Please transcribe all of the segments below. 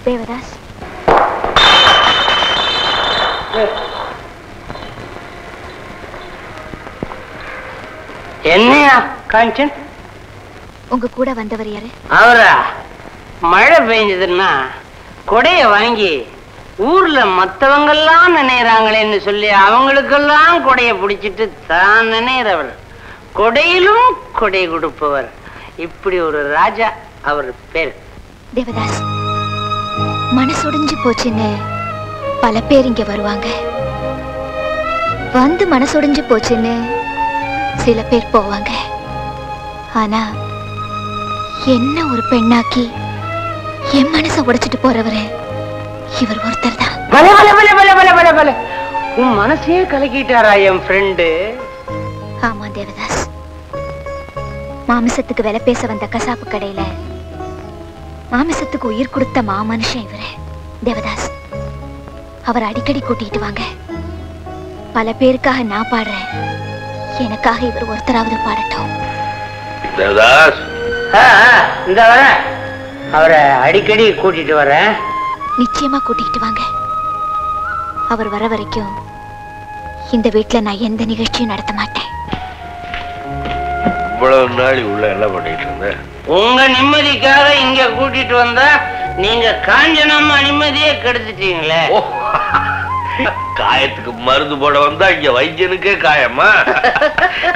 தேவதாஸ், என்னையா காஞ்சன்? உங்க கூட வந்தவர் யாரு? அவரா? மழை பெஞ்சதுன்னா கொடைய வாங்கி ஊர்ல மத்தவங்கெல்லாம் நினைறாங்களேன்னு சொல்லி அவங்களுக்கெல்லாம் கொடைய பிடிச்சிட்டு தான் நினைறவர், கொடையிலும் கொடை கொடுப்பவர். இப்படி ஒரு ராஜா அவர் பேர். தேவதாஸ், மனசுடைஞ்சு போச்சுன்னு பல பேர் இங்க வருவாங்க. வந்து மனசுடைஞ்சு போச்சுன்னு சில பேர் போவாங்க. ஆனா என்ன ஒரு பெண்ணாக்கி என் மனசை உடைச்சிட்டு போறவரு இவர் ஒருத்தர் தான். உன் மனசையே கலக்கிட்டாரா என் ஃப்ரெண்டு? ஆமா தேவதாஸ், மாமிசத்துக்கு விலை பேச வந்த கசாப்பு கடையில மாமிசத்துக்கு உயிர் கொடுத்த மாமனுஷன் இவரு. தேவதாஸ், அவர் அடிக்கடி கூட்டிட்டு வாங்க. பல பேருக்காக நான் பாடுறேன், எனக்காக இவர் ஒருத்தராவது பாடட்டும். தேவதாஸ், இந்த வரேன், அவரை அடிக்கடி கூட்டிட்டு வரேன். நிச்சயமா கூட்டிட்டு வாங்க. அவர் வர வரைக்கும் இந்த வீட்டுல நான் எந்த நிகழ்ச்சியும் நடத்த மாட்டேன். இவ்வளவு நாள் உள்ள என்ன பண்ணிட்டு இருந்த? உங்க நிம்மதிக்காக இங்க கூட்டிட்டு வந்தா நீங்க காஞ்சனம்மா நிம்மதியே கெடுத்துட்டீங்களே. காயத்துக்கு மருந்து போட வந்தா இங்க வைத்தியனுக்கே காயமா?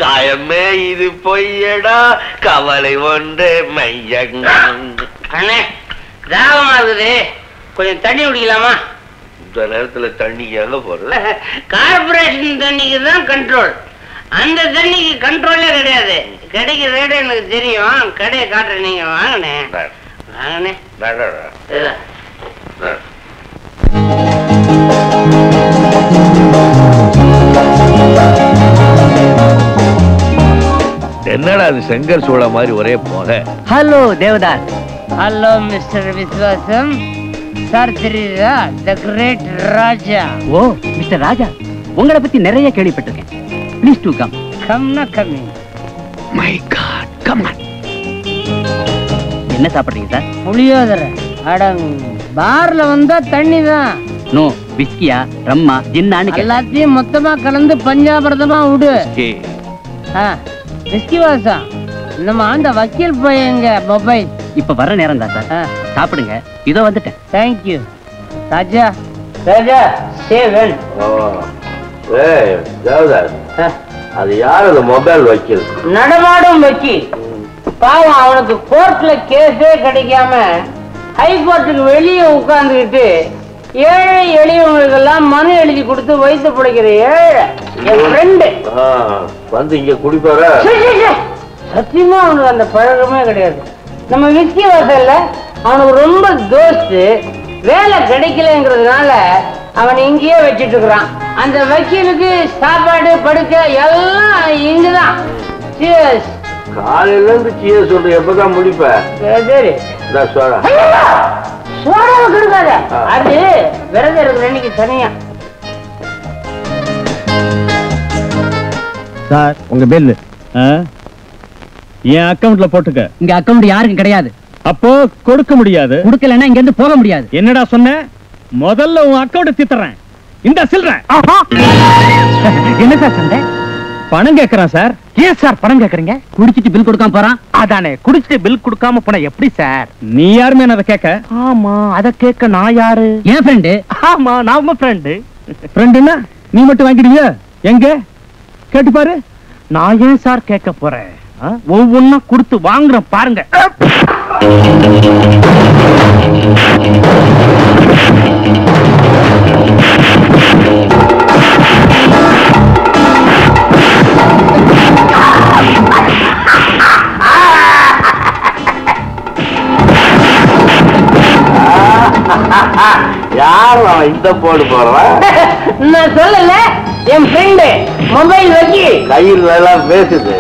காயமே இது பொய்யடா, கவலை ஒன்று மையங்க. அண்ணே, தாகமா இருக்குது, கொஞ்சம் தண்ணி குடிக்கலாமா? இந்த நேரத்துல தண்ணிக்கு எங்க போறது? கார்பரேஷன் தண்ணிக்கு தான் கண்ட்ரோல், அந்த தண்ணிக்கு கண்ட்ரோலே கிடையாது. கிடைக்கிற ரேட்டு எனக்கு தெரியும், கடையை காட்டுறேன், நீங்க வாங்கண்ணே. வாங்கண்ணே. என்னடா அது செங்கல் சூளை மாதிரி ஒரே போல? ஹலோ தேவதாஸ். ஹலோ மிஸ்டர் விஸ்வாசம். சார் தெரியுதா, தி கிரேட் ராஜா. ஓ மிஸ்டர் ராஜா, உங்களை பத்தி நிறைய கேள்விப்பட்டிருக்கேன். Please to come. கம்னா கம்மி. My god, come on. என்ன சாப்பிடுறீங்க சார்? புளியோதரை. அடங், பார்ல வந்தா தண்ணி தான். நோ, விஸ்கியா, ரம்மா, ஜின்னான்னு எல்லாத்தையும் மொத்தமா கலந்து பஞ்சாபிரதமா விடு. விஸ்கி வாசம். நம்ம அந்த வக்கீல் பையங்க மொபைல். இப்ப வர நேரம் தான் சார். சாப்பிடுங்க, இதோ வந்துட்டேன். தேங்க்யூ ராஜா. ராஜா சேவன். ஏய் தேவதாஸ், அது யார் அந்த மொபைல் வக்கீல்? நடமாடும் வக்கீல். பாவம், அவனுக்கு கோர்ட்ல கேஸே கிடைக்காம ஹைகோர்ட்டுக்கு வெளியே உட்கார்ந்துக்கிட்டு ஏழை எளியவங்களுக்கெல்லாம் மனு எழுதி கொடுத்து வயிற்று பிடிக்கிற ஏழை என் ஃப்ரெண்டு. வந்து இங்க குடிப்பார? சத்தியமா அவனுக்கு அந்த பழக்கமே கிடையாது. நம்ம விஸ்கி வாசல்ல அவனுக்கு ரொம்ப தோஸ்து. வேலை கிடைக்கலங்கிறதுனால அவன் இங்கேயே வச்சிட்டு இருக்கிறான். அந்த வக்கீலுக்கு சாப்பாடு படுக்க எல்லாம் இங்குதான். காலையில இருந்து சீய சொல்ற, எப்பதான் முடிப்ப? சரி, சோடா சோடாவை கொடுக்காத, அது விரதம் இருக்கிற அன்னைக்கு தனியா. சார், உங்க பில் என் அக்கவுண்ட்ல போட்டுக்க. இங்க அக்கவுண்ட் யாருக்கும் கிடையாது. அப்போ கொடுக்க முடியாது. கொடுக்கலன்னா இங்க இருந்து போக முடியாது. என்னடா சொன்ன? முதல்ல உன் அக்கவுண்ட் தீத்துறேன். இந்த சில்றேன். என்ன சார் சண்டை? பணம் கேட்கறான் சார். ஏன் சார் பணம் கேக்குறீங்க? குடிச்சிட்டு பில் கொடுக்காம போறான். அதானே, குடிச்சிட்டு பில் கொடுக்காம போனா எப்படி சார்? நீ யாருமே அதை கேட்க? ஆமா, அத கேட்க நான் யாரு? என் ஃப்ரெண்டு. ஆமா, நான் உங்க ஃப்ரெண்டு. ஃப்ரெண்டுன்னா நீ மட்டும் வாங்கிடுவியா? எங்க கேட்டு பாரு. நான் ஏன் சார் கேட்க போறேன்? ஒவ்வொன்னா கொடுத்து வாங்குறேன் பாருங்க. யார் இந்த போடு போடுறான்? நான் சொல்லல, என் ஃப்ரெண்டு மொபைல் வக்கி கையில் எல்லாம் பேசுது.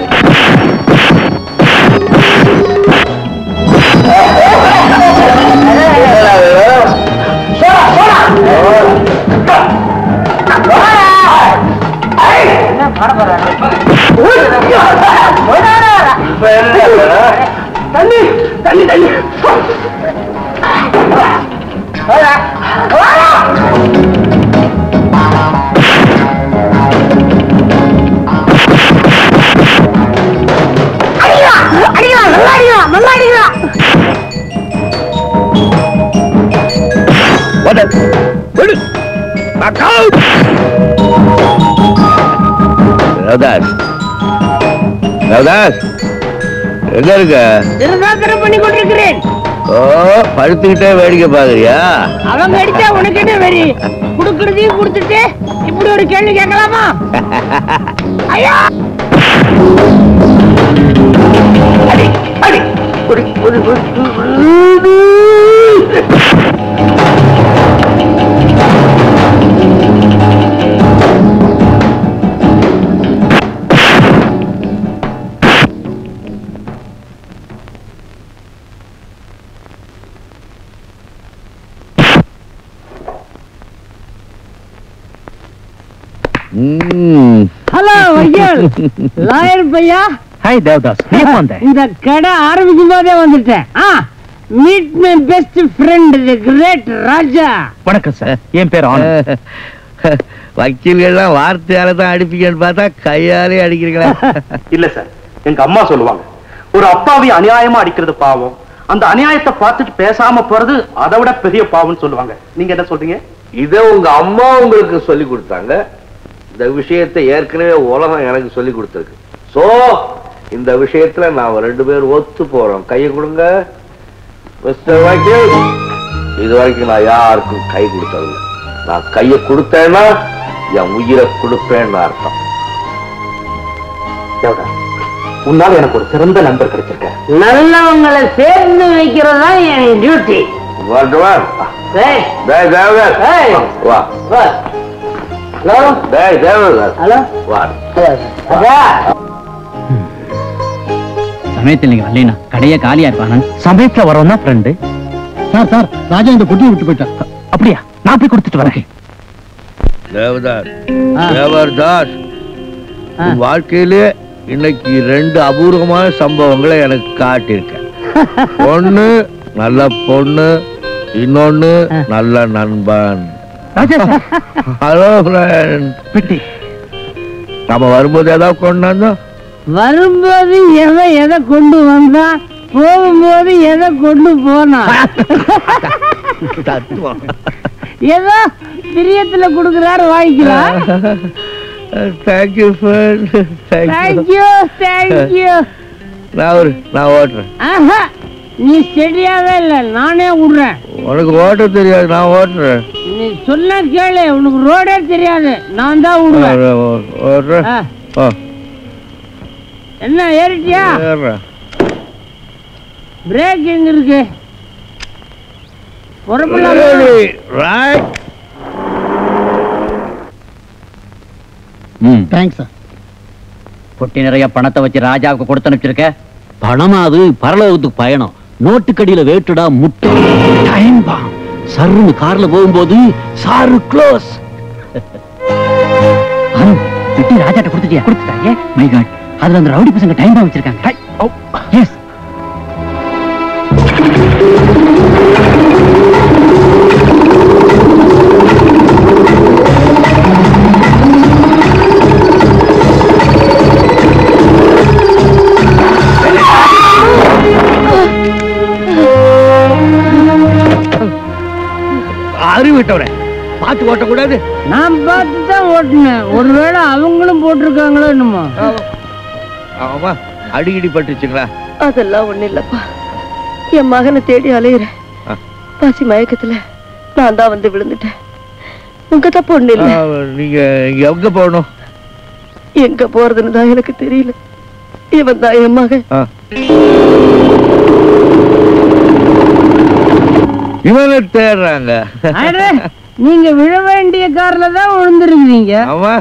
தண்ணி தண்ணி தண்ணி. எங்க இருக்க? பண்ணி கொண்டிருக்கிறேன். ஓ, படுத்துக்கிட்டே வேடிக்கை பாக்குறியா? அவங்க அடிச்சா உனக்கு என்ன வெறி? குடுக்கறதையும் கொடுத்துட்டு இப்படி ஒரு கேள்வி கேட்கலாமா? ஐயா! அடி அடி ஹலோ ஐயர், லாயர் பையா. ஹாய் தேவதாஸ், நீ வந்த? இந்த கடை ஆரம்பிக்கும் போதே வந்துட்டேன். Meet my best friend the great Raja. வணக்கம் சார், என் பேர் ஆனந்த். வக்கீல்கள்லாம் வார்த்தையால தான் அடிப்பீங்கன்னு பார்த்தா கையாலே அடிக்கிறீங்களா? இல்ல சார், எங்க அம்மா சொல்லுவாங்க, ஒரு அப்பாவி அநியாயமா அடிக்கிறது பாவம், அந்த அநியாயத்தை பார்த்துட்டு பேசாம போறது அதை விட பெரிய பாவம்னு சொல்லுவாங்க. நீங்க என்ன சொல்றீங்க? இதை உங்க அம்மா உங்களுக்கு சொல்லி கொடுத்தாங்க. இந்த விஷயத்தை ஏற்கனவே உலகம் எனக்கு சொல்லி கொடுத்திருக்கு. சோ இந்த விஷயத்துல நாம ரெண்டு பேரும் ஒத்து போறோம். கையை கொடுங்க மிஸ்டர் வக்கீல். இது வரைக்கும் நான் யாருக்கும் கை கொடுத்ததில்லை. நான் கையை கொடுத்தேன்னா என் உயிரை கொடுப்பேன்னு அர்த்தம். உன்னால எனக்கு ஒரு சிறந்த நண்பர் கிடைச்சிருக்க. நல்லவங்களை சேர்ந்து வைக்கிறதா என் டியூட்டி. சமயத்தில் நீங்க வரலீனா கடையே காலியா இருப்பாங்க. சமயத்துல வரோம்னா ஃப்ரெண்டு. சார் சார், ராஜா இந்த பொட்டியை விட்டு போயிட்டார். அப்படியா? நான் போய் கொடுத்துட்டு வரேன். தேவதாஸ், வாழ்க்கையிலே இன்னைக்கு ரெண்டு அபூர்வமான சம்பவங்களை எனக்கு காட்டியிருக்க. ஒண்ணு நல்ல பொண்ணு, இன்னொன்னு நல்ல நண்பன். Hello friend. பிட்டி நம்ம வரும்போது ஏதாவது கொண்டு வந்தோம்? வரும்போது எதை கொண்டு வந்தா, போகும்போது எதை கொண்டு போனா? ஏதோ பிரியத்துல கொடுக்கிறாரு, வாங்கிக்கலாம். Thank you friend. Thank you thank you. நான் ஓட்டுறேன். நீ சரியாவே இல்ல, நானே விடுறேன். உனக்கு ஓட்ட தெரியாது, நான் ஓட்டுறேன். நீ சொன்ன கேளு, உனக்கு ரோடே தெரியாது, நான் தான் விடுவேன். ஓட்டுறேன். என்ன ஏறிட்டியா? பிரேக் எங்க இருக்கு? Thanks sir. பொட்டி நிறைய பணத்தை வச்சு ராஜாவுக்கு கொடுத்து அனுப்பிச்சிருக்க. பணமா? அது பரலோகத்துக்கு பயணம். நோட்டுக்கடியில வேட்டுடா முட்டை. Time bomb. சர்ன்னு கார்ல போகும்போது சாரு க்ளோஸ். பெட்டி ராஜாட்ட கொடுத்துட்டியா? கொடுத்துட்டாங்க. மை காட், அதுல அந்த ரவுடி பசங்க டைம் பாம் வச்சிருக்காங்க. எஸ். அறிவிட்டவரே, பார்த்து ஓட்டக்கூடாது. நான் பார்த்து தான் ஓட்டினேன். ஒருவேளை அவங்களும் போட்டிருக்காங்களோ என்னமோ. ஆமா, அடிக்கடி பட்டுச்சுங்களா? அதெல்லாம் ஒண்ணு இல்லப்பா. என் மகனை தேடி அலையிறேன். பசி மயக்கத்துல நான் தான் வந்து விழுந்துட்டேன். உங்க தப்பு ஒண்ணு இல்ல. நீங்க எங்க போகணும்? எங்க போறதுன்னு தான் எனக்கு தெரியல. இவன் தான் என் மகன். இவனை தேடுறாங்க. நீங்க விழ வேண்டிய கார்ல தான் விழுந்துருக்கீங்க. ஆமா,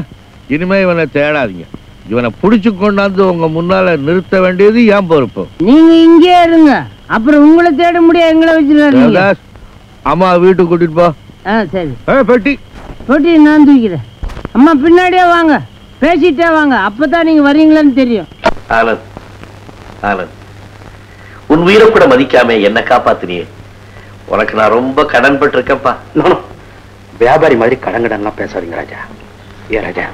இனிமே இவனை தேடாதீங்க. இவனை புடிச்சு கொண்டாந்து உங்க முன்னால நிறுத்த வேண்டியது ஏன் பொறுப்பு. நீங்க இங்கே இருங்க, அப்புறம் உங்களை தேட முடியாது, எங்களை வச்சிருக்காங்க. அம்மா வீட்டுக்கு கூட்டிட்டு போ. சரி. பெட்டி பெட்டி நான் தூக்கிறேன். அம்மா பின்னாடியே வாங்க, பேசிட்டே வாங்க, அப்பதான் நீங்க வரீங்களான்னு தெரியும். ஆனந்த், ஆனந்த், உன் உயிரை கூட மதிக்காம என்ன காப்பாத்தினியே. உனக்கு நான் ரொம்ப கடன் பட்டிருக்கேன்ப்பா. வியாபாரி மாதிரி கடன்லாம் பேசாதீங்க ராஜா. ஏன் ராஜா,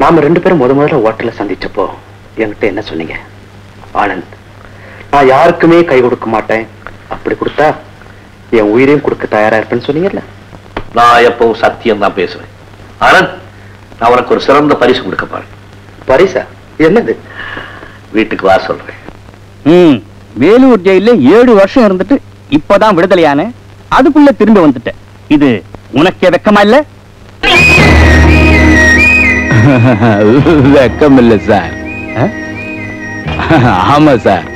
நாம 2 பேரும் முதல்ல ஹோட்டல்ல சந்திச்சப்போ என்கிட்ட என்ன சொன்னீங்க? ஆனந்த், நான் யாருக்குமே கை கொடுக்க மாட்டேன், அப்படி கொடுத்தா என் உயிரையும் கொடுக்க தயாரா இருப்பேன்னு சொன்னீங்கல்ல. நான் எப்பவும் சத்தியம் தான் பேசுவேன். ஆனந்த், நான் உனக்கு ஒரு சிறந்த பரிசு கொடுக்க போறேன். பரிசா? என்னது? வீட்டுக்கு வா சொல்றேன். வேலூர் ஜெயில 7 வருஷம் இருந்துட்டு இப்பதான் விடுதலையான, அதுக்குள்ள திரும்ப வந்துட்டேன். இது உனக்கே வெக்கமா இல்ல? வெக்கம் இல்ல சார். ஆமா சார்,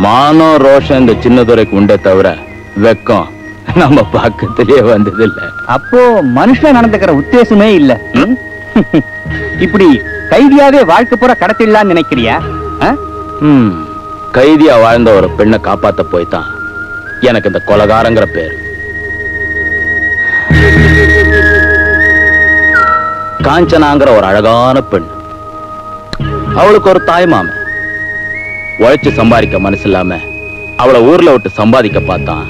மானம் ரோஷம் இந்த சின்னதுரைக்கு உண்டே தவிர வெக்கம் நம்ம பக்கத்திலேயே வந்தது இல்ல. அப்போ மனுஷன் நடந்துக்கிற உத்தேசமே இல்ல. இப்படி கைதியாவே வாழ்க்கை பூரா கடத்திடலான்னு நினைக்கிறியா? கைதியா வாழ்ந்த ஒரு பெண்ணை காப்பாத்த போய்தான் எனக்கு இந்த கொலகாரங்கிற பேர். காஞ்சனாங்கிற ஒரு அழகான பெண், அவளுக்கு ஒரு தாய் மாமன். உழைச்சு சம்பாதிக்க மனசு இல்லாம அவளை ஊர்ல விட்டு சம்பாதிக்க பார்த்தான்.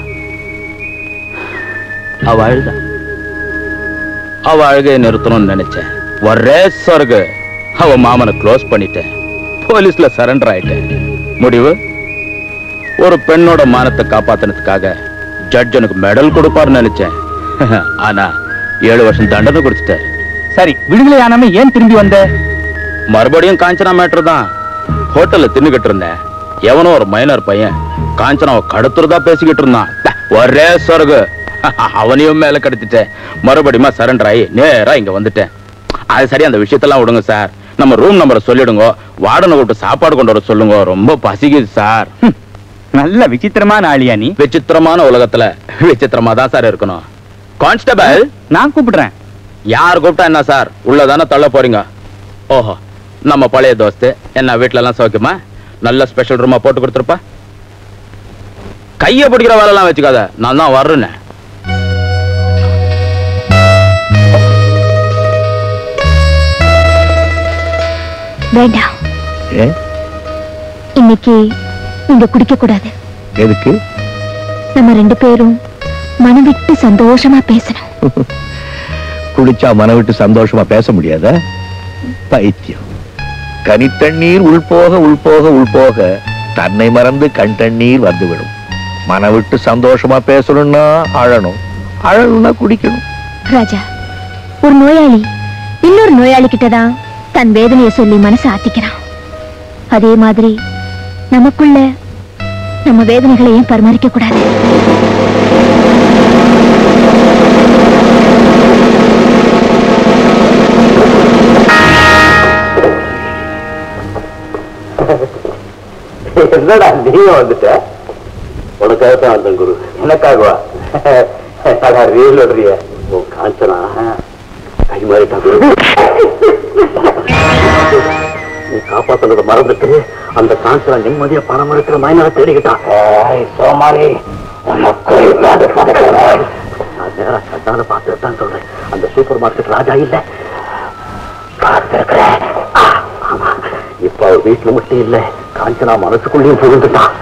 அவ அழுகையை நிறுத்தணும்னு நினைச்சேன். ஒரே சொர்க்கு அவ மாமனை க்ளோஸ் பண்ணிட்டேன். போலீஸ்ல சரண்டர் ஆயிட்டேன். முடிவு, ஒரு பெண்ணோட மானத்தை காப்பாத்தினதுக்காக ஜட்ஜ் எனக்கு மெடல் கொடுப்பாருன்னு நினைச்சேன். ஆனா 7 வருஷம் தண்டனை கொடுத்துட்டாரு. சரி, விடுதலை ஆனாம ஏன் திரும்பி வந்த? மறுபடியும் காஞ்சனா மேட்டர் தான். ஹோட்டல்ல தின்னுகிட்டு இருந்தேன். எவனோ ஒரு மைனர் பையன் காஞ்சனாவை கடத்துறதா பேசிக்கிட்டு இருந்தான். ஒரே சொர்க்கு, அவனையும் மேல கடத்திட்டேன். மறுபடியும் சரண்டர் ஆகி நேரா இங்க வந்துட்டேன். அது சரி, அந்த விஷயத்தெல்லாம் விடுங்க சார். நம்ம ரூம் நம்பரை சொல்லிடுங்க. வார்டனை கூப்பிட்டு சாப்பாடு கொண்டு வர சொல்லுங்க. ரொம்ப பசிக்குது சார். நல்ல விசித்திரமான ஆளியா நீ? விசித்திரமான உலகத்துல விசித்திரமா தான் சார் இருக்கணும். கான்ஸ்டபிள், நான் கூப்பிடுறேன். யார் கூப்பிட்டா என்ன சார்? உள்ளதானே தள்ள போறீங்க? ஓஹோ, நம்ம பழைய தோஸ்து. என்ன வீட்டுல எல்லாம் சௌக்கியமா? நல்ல ஸ்பெஷல் ரூமா போட்டு கொடுத்துருப்பா. கைய பிடிக்கிற வேலை எல்லாம் வச்சுக்காத, நான் தான் வர்றேன்னு. வேண்டாம், இன்னைக்கு நீங்க குடிக்க கூடாது. எதுக்கு? நம்ம 2 பேரும் மனம் விட்டு சந்தோஷமா பேசணும். குடிச்சா மன விட்டு சந்தோஷமா பேச முடியாத? பைத்தியம். கனித்தண்ணீர் உள்போக உள்போக உள்போக தன்னை மறந்து கண் தண்ணீர் வந்துவிடும். மன விட்டு சந்தோஷமா பேசணும்னா அழணும், அழணும்னா குடிக்கணும். ராஜா, ஒரு நோயாளி இன்னொரு நோயாளி கிட்டதான் தன் வேதனையை சொல்லி மனசு ஆத்திக்கிறான். அதே மாதிரி நமக்குள்ள நம்ம வேதனைகளையும் பரிமாறிக்க கூடாது. என்னடா நீங்க வந்துட்ட? உனக்காக தான் வந்தேன் குரு. எனக்காகவா? ரீல் விடுறிய? ஓ காஞ்சனா கை மாறிட்டா குரு. நீ காப்பாத்தனத மறந்துட்டு அந்த காஞ்சனா நிம்மதியா பணம் இருக்கிற மைனரை தேடிக்கிட்டான். சோமாரி, நான் நேரா சட்டான பார்த்துட்டான்னு சொல்றேன். அந்த சூப்பர் மார்க்கெட் ராஜா இல்ல பார்த்திருக்கிறேன். ஆமா, இப்ப அவர் வீட்டுல மட்டும் இல்ல, காஞ்சனா மனசுக்குள்ளேயும் புகுந்துட்டான்.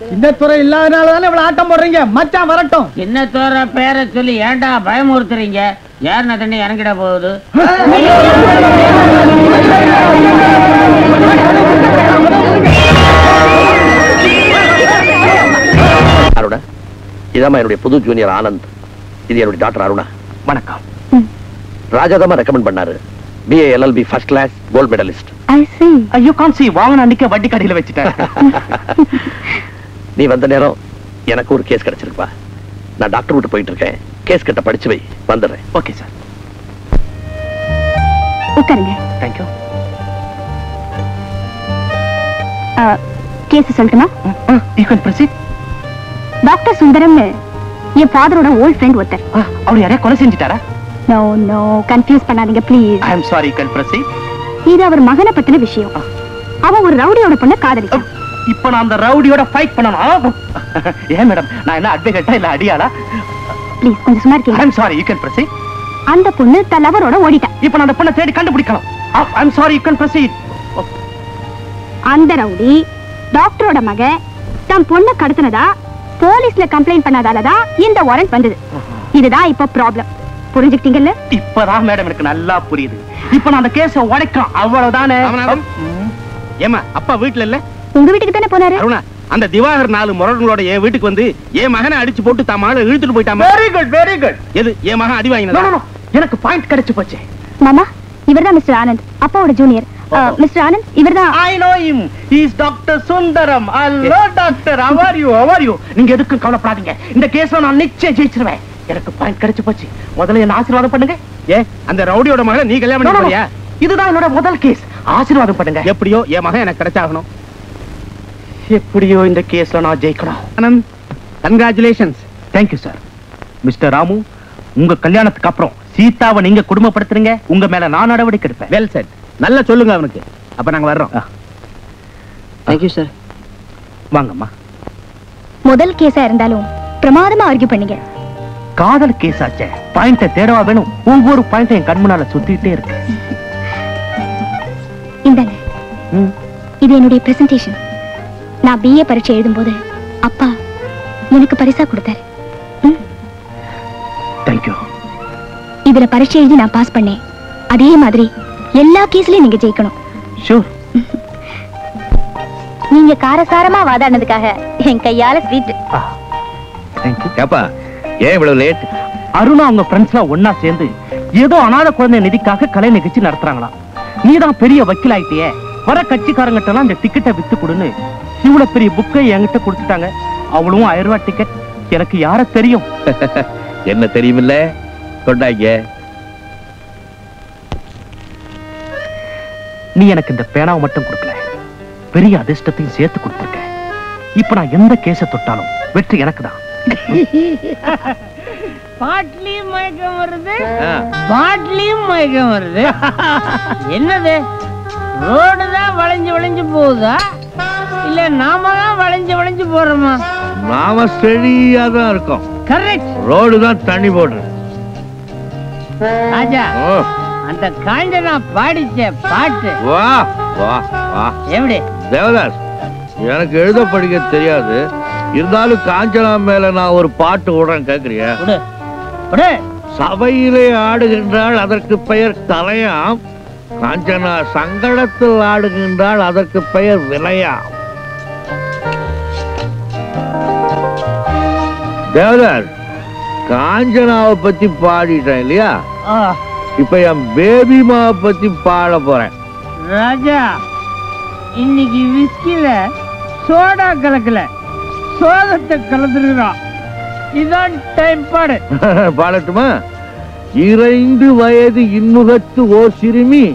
சின்னத்துறை இல்லாதனாலதானே இவ்வளவு ஆட்டம் போடுறீங்க. மச்சான் வரட்டும். சின்னத்துறை பேரை சொல்லி ஏன்டா பயமுறுத்துறீங்க? யாருன்னா தண்ணி இறங்கிட போகுது. அருணா, இதாம்மா என்னுடைய புது ஜூனியர் ஆனந்த். இது என்னுடைய டாக்டர் அருணா. வணக்கம். ராஜாதாமா ரெக்கமெண்ட் பண்ணாரு. BA LLB first class gold medallist. I see. ஐயோ கான்சி வாங்கன அன்னைக்கு வட்டி கடையில வச்சிட்டேன். நீ வந்த நேரம் எனக்கு ஒரு கேஸ் கிடைச்சிருப்பா. நான் டாக்டர் விட்டு போயிட்டு இருக்கேன். கேஸ் கிட்ட படிச்சு வை, வந்துடுறேன். Okay sir. உட்காருங்க. Thank you. கேஸ் சொல்லட்டுமா? You can proceed. டாக்டர் சுந்தரம்னு என் ஃபாதரோட ஓல்ட் ஃப்ரெண்ட் ஒருத்தர். அவர் யாரையா கொலை செஞ்சிட்டாரா? நோ நோ, கன்ஃபியூஸ் பண்ணாதீங்க please. I am sorry, you can proceed. இது அவர் மகனை பத்தின விஷயம். அவன் ஒரு ரவுடியோட பொண்ண காதலிச்சான். இப்போ நான் அந்த ரவுடியோட ஃபைட் பண்ணணும். ஏன் மேடம், நான் என்ன அட்வொகேட்டா இல்ல அடியாளா? ப்ளீஸ் கொஞ்சம் சும்மா இருக்கீங்க? I am sorry, you can proceed. அந்த பொண்ணு தன் லவரோட ஓடிட்டா. இப்போ நான் அந்த பொண்ணை தேடி கண்டுபிடிக்கணும். I am sorry, you can proceed. அந்த ரவுடி டாக்டரோட மகன் தன் பொண்ணை கடத்தினதா போலீஸ்ல கம்ப்ளைண்ட் பண்ணாதாலதான் இந்த வாரண்ட் வந்தது. இதுதான் இப்ப ப்ராப்ளம். புரிஞ்சுக்கிட்டீங்கல்ல? இப்பதான் மேடம் எனக்கு நல்லா புரியுது. இப்ப நான் அந்த கேஸ உடைக்கிறோம், அவ்வளவுதானே. ஏமா அப்பா வீட்டுல இல்ல? உங்க வீட்டுக்கு தானே போனாரு. அருணா, அந்த திவாகர் 4 முரடங்களோட என் வீட்டுக்கு வந்து என் மகனை அடிச்சு போட்டு தான் மகளை இழுத்துட்டு போயிட்டான். Very good, very good. எது என் மகன் அடி வாங்கினதா? எனக்கு பாயிண்ட் கிடைச்சு போச்சு. மாமா, இவர்தான் மிஸ்டர் ஆனந்த், அப்பாவோட ஜூனியர். மிஸ்டர் ஆனந்த் இவர்தான். I know him. He is Dr. Sundaram. Hello doctor, how are you? How are you? நீங்க எதுக்கும் கவலைப்படாதீங்க. இந்த கேஸ நான் நிச்சயம் ஜெயிச்சிருவேன். எனக்கு பாயிண்ட் கிடைச்சு போச்சு. முதல்ல என்ன ஆசீர்வாதம் பண்ணுங்க. அந்த ரவுடியோட மகளை நீ கல்யாணம் பண்ணி போறியா? இதுதான் என்னோட முதல் கேஸ். ஆசீர்வாதம் பண்ணுங்க. எப்படியோ என் மகன் எனக்கு கிடைச்சாகணும். எப்படியோ இந்த கேஸ்ல நான் ஜெயிக்கணும். Anand, congratulations. Thank you sir. Mister Ramu, உங்க கல்யாணத்துக்கு அப்புறம் சீதாவை நீங்க குடும்பப்படுத்துறீங்க. உங்க மேல நான் நடவடிக்கை எடுப்பேன். Well set. நல்லா சொல்லுங்க அவனுக்கு. அப்ப நாங்க வர்றோம். Thank you sir. வாங்கம்மா. முதல் கேஸா இருந்தாலும் பிரமாதமா ஆர்கியூ பண்ணீங்க. காதல் கேஸ் ஆச்சே, பாயிண்ட தேடவா வேணும்? ஒவ்வொரு பாயிண்டையும் கண் முன்னால சுத்திட்டே இருக்கு. இந்தாங்க, இது என்னுடைய பிரசன்டேஷன். நான் BA பரீட்சை எழுதும்போது அப்பா எனக்கு பரிசா கொடுத்தாரு. Thank you. இதுல பரீட்சை எழுதி நான் பாஸ் பண்ணேன். அதே மாதிரி எல்லா கேஸ்லயும் நீங்க ஜெயிக்கணும். ஷூர். நீங்க காரசாரமா வாதாடினதுக்காக என் கையால ஸ்வீட். Thank you. ஏப்பா ஏன் இவ்வளவு லேட்? அருணா அவங்க ஃப்ரெண்ட்ஸ்லாம் ஒன்னா சேர்ந்து ஏதோ அனாதை குழந்தை நிதிக்காக கலை நிகழ்ச்சி நடத்துறாங்களாம். நீதான் பெரிய வக்கீல் ஆயிட்டியே, வர கட்சிக்காரங்கிட்ட எல்லாம் இந்த டிக்கெட்டை வித்து கொடுன்னு இவ்வளவு பெரிய புக்கை என்கிட்ட கொடுத்துட்டாங்க. அவளும் 1000 ரூபாய் டிக்கெட். எனக்கு யார தெரியும்? என்ன தெரியுமில்ல? கொண்டாங்க. நீ எனக்கு இந்த பேனாவை மட்டும் கொடுக்கல, பெரிய அதிர்ஷ்டத்தையும் சேர்த்து கொடுத்துருக்க. இப்ப நான் எந்த கேஸ தொட்டாலும் வெற்றி எனக்கு தான். பாட்லியும் மயக்கம் வருது, பாட்லியும் மயக்கம் வருது. என்னது, ரோடு தான் வளைஞ்சு வளைஞ்சு போகுதா இல்ல நாம தான் வளைஞ்சு வளைஞ்சு போறோமா? நாம ஸ்டெடியா தான் இருக்கோம். கரெக்ட். ரோடு தான் தண்ணி போடுறது. ராஜா, அந்த காஞ்சனா பாடிச்ச பாட்டு வா வா வா. எப்படி தேவதாஸ், எனக்கு எழுத படிக்க தெரியாது, இருந்தாலும் காஞ்சனா மேல நான் ஒரு பாட்டு விடுறேன், கேக்குறியா? சபையிலே ஆடுகின்றாள், அதற்கு பெயர் கலையாம். காஞ்சனா சங்கடத்தில் ஆடுகின்றாள், அதற்கு பெயர் விலையாம். தேவதாஸ், காஞ்சனாவை பத்தி பாடிட்டேன் இல்லையா? இப்ப என் பேபிமாவை பத்தி பாட போறேன். ராஜா, இன்னைக்கு விஸ்கில சோடா கலக்கல, சோதத்தை கலந்துருக்கான். இதான் டைம் பாடு. பாடட்டுமா? 2 வயது இன்முகத்து ஓர் சிறுமி,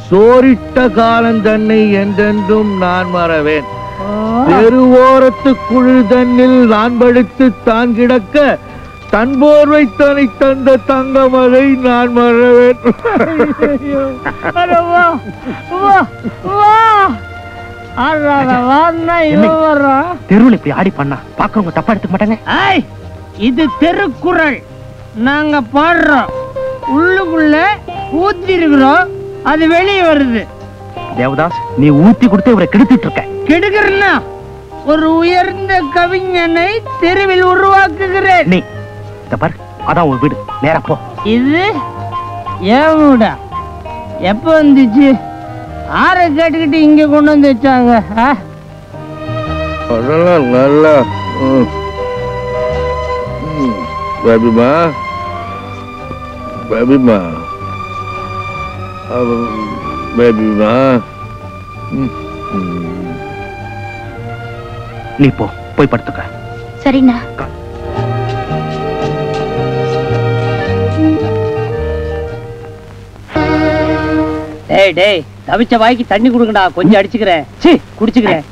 சோரிட்ட காலம் தன்னை என்றென்றும் நான் மறவேன். தெருவோரத்து குழு தன்னில் நான் படுத்து தான் கிடக்க, தன் போர்வை தனி தந்த தங்கமலை நான் மறவேன். தெருவில் இப்படி ஆடி பண்ணா பாக்குறவங்க தப்பா எடுத்துக்க மாட்டாங்க. இது தெருக்குறள், நாங்க பாடுறோம். உள்ளுக்குள்ள ஊத்தி இருக்கிறோம், அது வெளியே வருது. தேவதாஸ், நீ ஊத்தி கொடுத்து இவரை கெடுத்துட்டு இருக்க. கெடுக்கிறன்னா ஒரு உயர்ந்த கவிஞனை தெருவில் உருவாக்குகிறேன். நீ பாரு, அதான் உன் வீடு, நேரா போ. இது ஏன் வீடா? எப்ப வந்துச்சு? ஆற கேட்டுக்கிட்டு இங்க கொண்டு வந்து வச்சாங்க. அதெல்லாம் நல்லா. பேபிமா, பேபிமா, நீ போய் படுத்துக்க. சரிண்ணா. டேய் டேய், தவிச்ச வாய்க்கு தண்ணி கொடுங்கடா, கொஞ்சம் அடிச்சுக்கிறேன். சீ, குடிச்சுக்கிறேன்.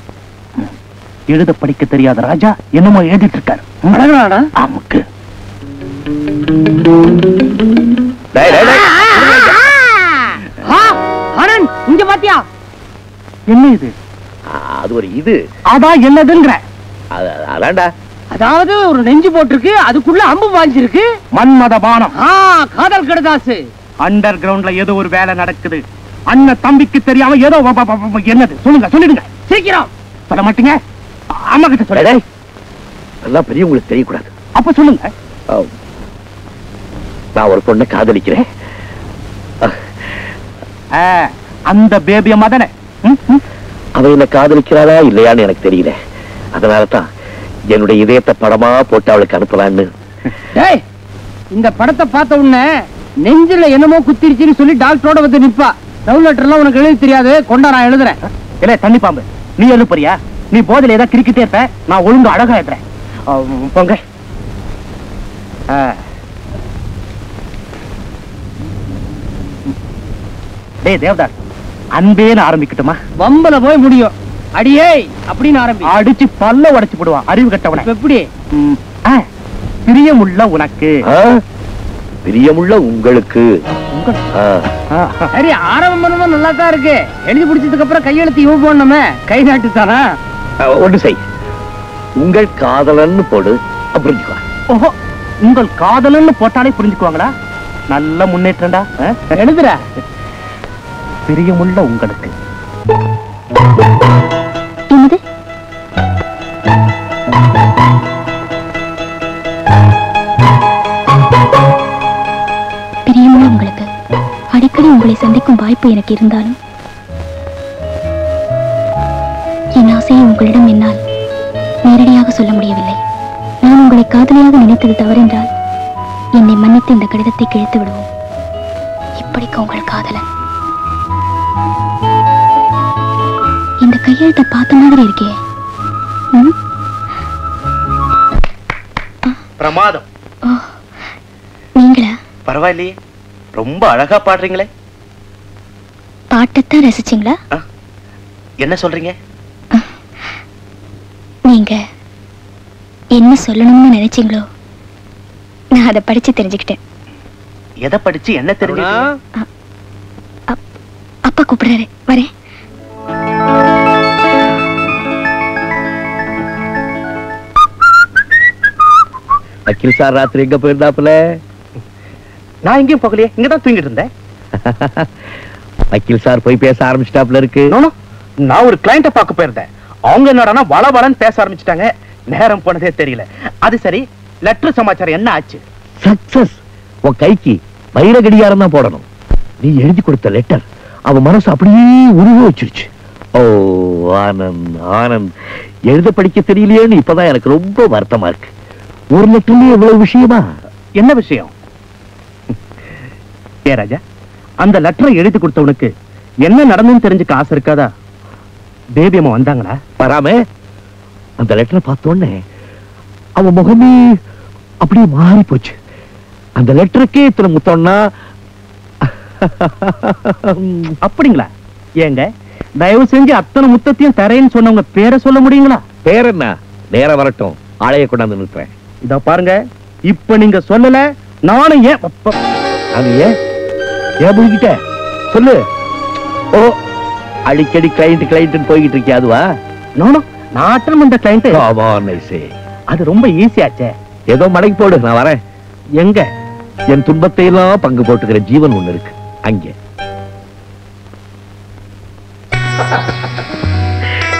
எழுத படிக்க தெரியாத ராஜா என்னமோ எழுதிட்டு இருக்காரு. அமுக்கு. இங்க பாத்தியா? என்ன இது? அது ஒரு இது. அதான் என்னதுங்கிற? அதான்டா. அதாவது ஒரு நெஞ்சு போட்டிருக்கு, அதுக்குள்ள அம்பு பாஞ்சிருக்கு. மன்மத பானம். காதல் கடுதாசு. அண்டர் கிரவுண்ட்ல ஏதோ ஒரு வேலை நடக்குது. அண்ணன் தம்பிக்கு தெரியாம ஏதோ என்னது சொல்லுங்க, சொல்லிடுங்க சீக்கிரம். சொல்ல மாட்டீங்க? அம்மா கிட்ட சொல்ல. எல்லாம் பெரிய உங்களுக்கு தெரியக்கூடாது. அப்ப சொல்லுங்க. நான் ஒரு பொண்ணை காதலிக்கிறேன். அந்த பேபிய மதனை அவ என்ன காதலிக்கிறாளா இல்லையான்னு எனக்கு தெரியல. அதனாலதான் என்னுடைய இதயத்தை படமா போட்டு அவளுக்கு அனுப்பலான்னு. இந்த படத்தை பார்த்த உடனே நெஞ்சில என்னமோ குத்திருச்சுன்னு சொல்லி டாக்டரோட வந்து நிப்பா. லவ் லெட்டர் எல்லாம் உனக்கு எழுதி தெரியாது, கொண்டா நான் எழுதுறேன். இல்ல தண்ணி பாம்பு, நீ எழுப்புறியா? நீ போதில ஏதாவது கிரிக்கிட்டே இருப்ப, நான் ஒழுங்கு அழகா ஏத்துறேன். போங்க. டேய் தேவதாஸ், அன்பேன்னு ஆரம்பிக்கட்டுமா? வம்பல போய் முடியும். அடியே அப்படின்னு ஆரம்பி. அடிச்சு பல்ல உடைச்சு போடுவான் அறிவு கட்டவன. எப்படி? பிரியமுள்ள உனக்கு. பிரியமுள்ள உங்களுக்கு. சரி, ஆரம்பம் பண்ணும்போது நல்லா தான் இருக்கு. எழுதி பிடிச்சதுக்கு அப்புறம் கையெழுத்து இவ போடணுமே, கை நாட்டு தானா? ஒன்று செய், உங்கள் காதலன்னு போடு, புரிஞ்சுக்கோ. ஓஹோ, உங்கள் காதலன்னு போட்டாலே புரிஞ்சுக்குவாங்களா? நல்ல முன்னேற்றம்டா. எழுதுற. பிரியமுள்ள உங்களுக்கு. என்னது? பிரியமுள்ள உங்களுக்கு. அடிக்கடி உங்களை சந்திக்கும் வாய்ப்பு எனக்கு இருந்தாலும் என் ஆசையை உங்களிடம் என்னால் நேரடியாக சொல்ல முடியவில்லை. நான் உங்களை காதலியாக நினைத்தது தவறென்றால் என்னை மன்னித்து இந்த கடிதத்தை கிழித்து விடுவோம். இப்படிக்கு உங்கள் காதலன். இந்த கையெழுத்தை பார்த்த மாதிரி இருக்கே. பிரமாதம். நீங்களா? பரவாயில்லையே, ரொம்ப அழகா பாடுறீங்களே. பாட்டத்தான் ரசிச்சீங்களா? என்ன சொல்றீங்க? நீங்க என்ன சொல்லணும்னு நினைச்சீங்களோ நான் அதை படிச்சு தெரிஞ்சுக்கிட்டேன். எதை படிச்சு என்ன தெரிஞ்சு? அப்பா கூப்பிடுறாரு, வரேன். அகில் சார் ராத்திரி எங்க போயிருந்தாப்புல? நான் எங்கேயும் போகலையே, இங்கதான் தூங்கிட்டு இருந்தேன். அகில் சார் போய் பேச ஆரம்பிச்சிட்டாப்புல இருக்கு. நான் ஒரு கிளைண்ட பார்க்க போயிருந்தேன். அவங்க என்னடானா வளவளன்னு பேச ஆரம்பிச்சிட்டாங்க. நேரம் போனதே தெரியல. அது சரி, லெட்டர் சமாச்சாரம் என்ன ஆச்சு? சக்சஸ். உன் கைக்கு வைர கடிகாரம் தான் போடணும். நீ எழுதி கொடுத்த லெட்டர் அவ மனசு அப்படியே உருவ வச்சிருச்சு. ஓ ஆனந்த், ஆனந்த், எழுத படிக்க தெரியலையேன்னு இப்பதான் எனக்கு ரொம்ப வருத்தமா இருக்கு. ஒரு லெட்டர்லயே எவ்வளவு விஷயமா? என்ன விஷயம்? ஏ ராஜா, அந்த லெட்டரை எழுதி கொடுத்தவனுக்கு என்ன நடந்துன்னு தெரிஞ்சுக்க ஆசை இருக்காதா? பேபி அம்மா வந்தாங்களா? வராம அந்த லெட்டரை பார்த்தோன்னே அவன் முகமே அப்படியே மாறி போச்சு. அந்த லெட்டருக்கே இத்தனை முத்தம்னா அப்படிங்களா? ஏங்க, தயவு செஞ்சு அத்தனை முத்தத்தையும் தரேன்னு சொன்னவங்க பேரை சொல்ல முடியுங்களா? பேர் என்ன? நேரம் வரட்டும், ஆளைய கொண்டாந்து நிறுத்துறேன். இத பாருங்க, இப்ப நீங்க சொல்லல, நானும் ஏன் போய்கிட்ட சொல்லு. ஓ, அடிக்கடி கிளைண்ட் கிளைண்ட் போய்கிட்டு இருக்கியா? அதுவா? நானும் நாட்டம் இந்த கிளைண்ட். அது ரொம்ப ஈஸியாச்சே. ஏதோ மடக்கி போடு, நான் வரேன். எங்க? என் துன்பத்தை எல்லாம் பங்கு போட்டுக்கிற ஜீவன் ஒண்ணு இருக்கு அங்கே.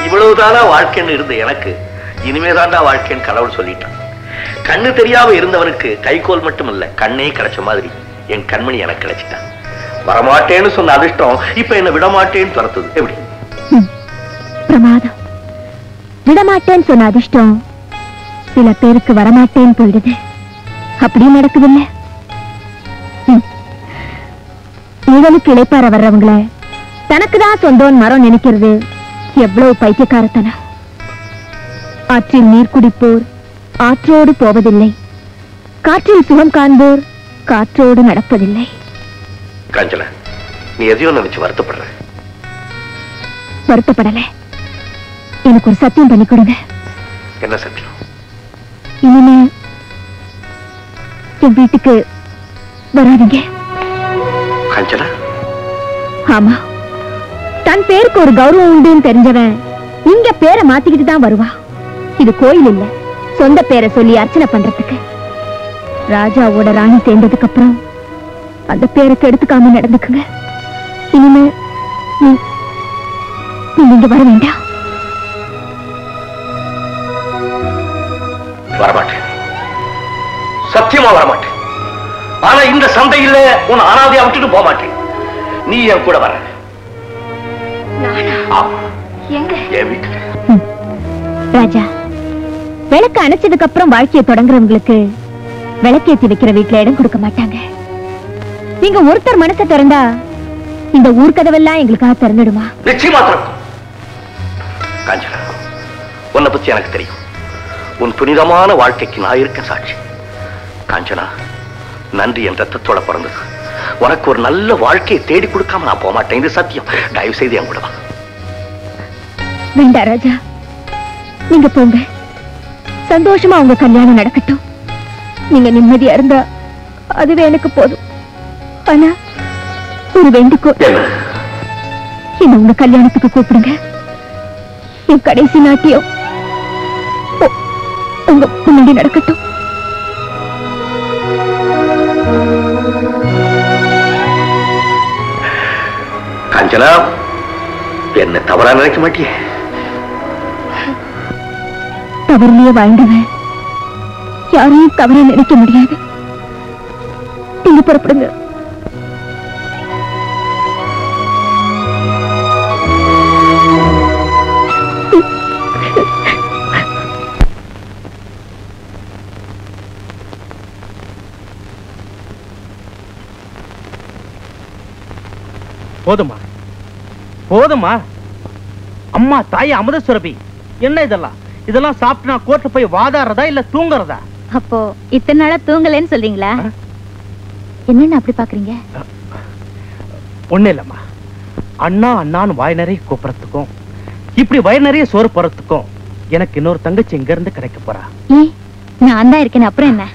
இவ்வளவுதானா வாழ்க்கைன்னு இருந்த எனக்கு இனிமேதான்டா வாழ்க்கைன்னு கடவுள் சொல்லிட்டான். கண்ணு தெரியாம இருந்தவனுக்கு கைகோல் மட்டும் இல்ல, கண்ணே கிடைச்ச மாதிரி என் கண்மணி எனக்கு கிடைச்சிட்டான். வரமாட்டேன்னு சொன்ன அதிர்ஷ்டம் இப்ப என்ன விடமாட்டேன்னு துரத்துது. எப்படி? பிரமாதம். விடமாட்டேன்னு சொன்ன அதிர்ஷ்டம் சில பேருக்கு வரமாட்டேன்னு போயிடுது. அப்படி நடக்குது இல்ல? நிழலுக்கு இளைப்பாற வர்றவங்கள தனக்குதான் சொந்தம் மரம் நினைக்கிறது எவ்வளவு பைத்தியக்காரத்தனம். ஆற்றில் நீர் குடிப்போர் ஆற்றோடு போவதில்லை, காற்றில் சுகம் காண்போர் காற்றோடு நடப்பதில்லை. காஞ்சனா, நீ எதையோ நினைச்சு வருத்தப்படுற. வருத்தப்படல. எனக்கு ஒரு சத்தியம் பண்ணி கொடுங்க. என்ன சத்தியம்? இனிமே என் வீட்டுக்கு வராதீங்க. காஞ்சனா? ஆமா, தன் பேருக்கு ஒரு கௌரவம் உண்டுன்னு தெரிஞ்சவன் இங்க பேரை மாத்திக்கிட்டு தான் வருவா. இது கோயில் இல்ல, சொந்த பேரை சொல்லி அர்ச்சனை பண்றதுக்கு. ராஜாவோட ராணி சேர்ந்ததுக்கு அப்புறம் அந்த பேருக்கு எடுத்துக்காம நடந்துக்குங்க. இனிமே நீங்க இங்க வர வேண்டாம். வரமாட்டேன், சத்தியமா வரமாட்டேன். ஆனா இந்த சந்தையில உன் அனாதையா விட்டுட்டு போக மாட்டேன். நீ என் கூட வர. ராஜா, விளக்கு அணைச்சதுக்கு அப்புறம் வாழ்க்கையை தொடங்குறவங்களுக்கு விளக்கேத்தி வைக்கிற வீட்டுல இடம் கொடுக்க மாட்டாங்க. நீங்க ஒருத்தர் மனசை திறந்தா இந்த ஊர்கதவெல்லாம் எங்களுக்காக திறந்துடுமா? நிச்சயமா திறக்கும். காஞ்சனா, உன்னை பத்தி எனக்கு தெரியும். உன் புனிதமான வாழ்க்கைக்கு நான் இருக்க சாட்சி. காஞ்சனா, நன்றி என் ரத்தத்தோட பிறந்தது. உனக்கு ஒரு நல்ல வாழ்க்கையை தேடி கொடுக்காம நான் போக மாட்டேன். இது சத்தியம். தயவு செய்து என் கூட வா. வேண்டா ராஜா, நீங்க போங்க. சந்தோஷமா உங்க கல்யாணம் நடக்கட்டும். நீங்க நிம்மதியா இருந்தா அதுவே எனக்கு போதும். ஆனா ஒரு வேண்டுகோள், என்ன உங்க கல்யாணத்துக்கு கூப்பிடுங்க. என் கடைசி நாட்டியம் உங்க முன்னாடி நடக்கட்டும். காஞ்சனா, என்ன தவறா நினைக்க மாட்டியே? தவறிலேயே வாழ்ந்தவன் யாரையும் தவறா நினைக்க முடியாது. நீங்க புறப்படுங்க. போதுமா போதுமா? அம்மா தாய் அமுத சுரபி, என்ன இதெல்லாம்? இதெல்லாம் சாப்பிட்டு நான் கோர்ட்டு போய் வாதாடுறதா இல்ல தூங்குறதா? அப்போ இத்தனை நாளா தூங்கலன்னு சொல்றீங்களா? என்னன்னு அப்படி பாக்குறீங்க? ஒண்ணு இல்லம்மா, அண்ணா அண்ணான்னு வாய் நிறைய கூப்பிடறதுக்கும் இப்படி வயிறு நிறைய சோறு போறதுக்கும் எனக்கு இன்னொரு தங்கச்சி இங்க இருந்து கிடைக்க போறா. நான் தான் இருக்கேன், அப்புறம் என்ன?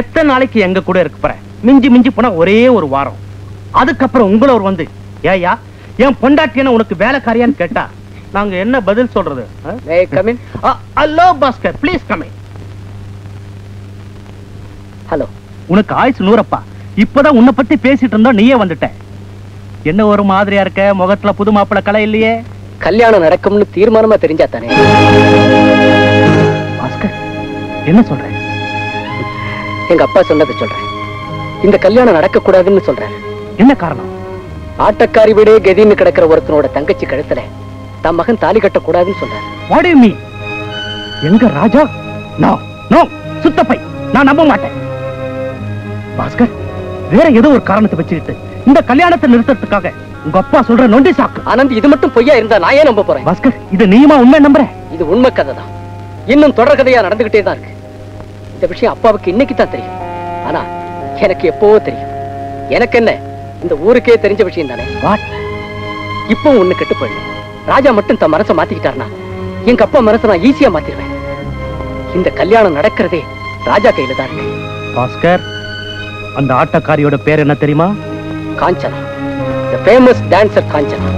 எத்தனை நாளைக்கு எங்க கூட இருக்க போற? மிஞ்சி மிஞ்சி போனா ஒரே ஒரு வாரம். அதுக்கப்புறம் உங்களோர் வந்து, ஏயா என் பொண்டாட்டியான உனக்கு வேலைக்காரியான்னு கேட்டா நாங்க என்ன பதில் சொல்றது? Hello Bhaskar, please come in. Hello. உனக்கு ஆயுசு 100. இப்பதான் உன்னை பத்தி பேசிட்டு இருந்தோம், நீயே வந்துட்ட. என்ன ஒரு மாதிரியா இருக்க? முகத்துல புது மாப்பிள கலை இல்லையே. கல்யாணம் நடக்கும்னு தீர்மானமா தெரிஞ்சா தானே. பாஸ்கர், என்ன சொல்ற? எங்க அப்பா சொன்னதை சொல்றேன். இந்த கல்யாணம் நடக்க கூடாதுன்னு சொல்றேன். என்ன காரணம்? ஆட்டக்காரி வீடே கதின்னு கிடக்கிற ஒருத்தனோட தங்கச்சி கழுத்துல தன் மகன் தாலி கட்ட கூடாதுன்னு சொல்றாரு. What do you mean? எங்க ராஜா? நோ நோ, சுத்தப்பை, நான் நம்ப மாட்டேன். பாஸ்கர், வேற ஏதோ ஒரு காரணத்தை வச்சுக்கிட்டு இந்த கல்யாணத்தை நிறுத்தறதுக்காக உங்க அப்பா சொல்ற நொண்டி சாக்கு. ஆனந்த், இது மட்டும் பொய்யா இருந்தா நான் ஏன் நம்ப போறேன்? பாஸ்கர், இது நீயுமா உண்மை நம்புற? இது உண்மை கதை தான். இன்னும் தொடர் கதையா நடந்துகிட்டே தான் இருக்கு. இந்த விஷயம் அப்பாவுக்கு இன்னைக்கு தான் தெரியும். ஆனா எனக்கு எப்பவோ தெரியும். எனக்கு என்ன, இந்த ஊருக்கே தெரிஞ்ச விஷயம் தானே. இப்போ ஒண்ணு கெட்டு போயிடல. ராஜா மட்டும் தன் மனசை மாத்திக்கிட்டாருனா எங்க அப்பா மனசை நான் ஈஸியா மாத்திடுவேன். இந்த கல்யாணம் நடக்கிறதே ராஜா கையில தான் இருக்கு. பாஸ்கர், அந்த ஆட்டக்காரியோட பேர் என்ன தெரியுமா? Kanchana, the famous dancer Kanchana.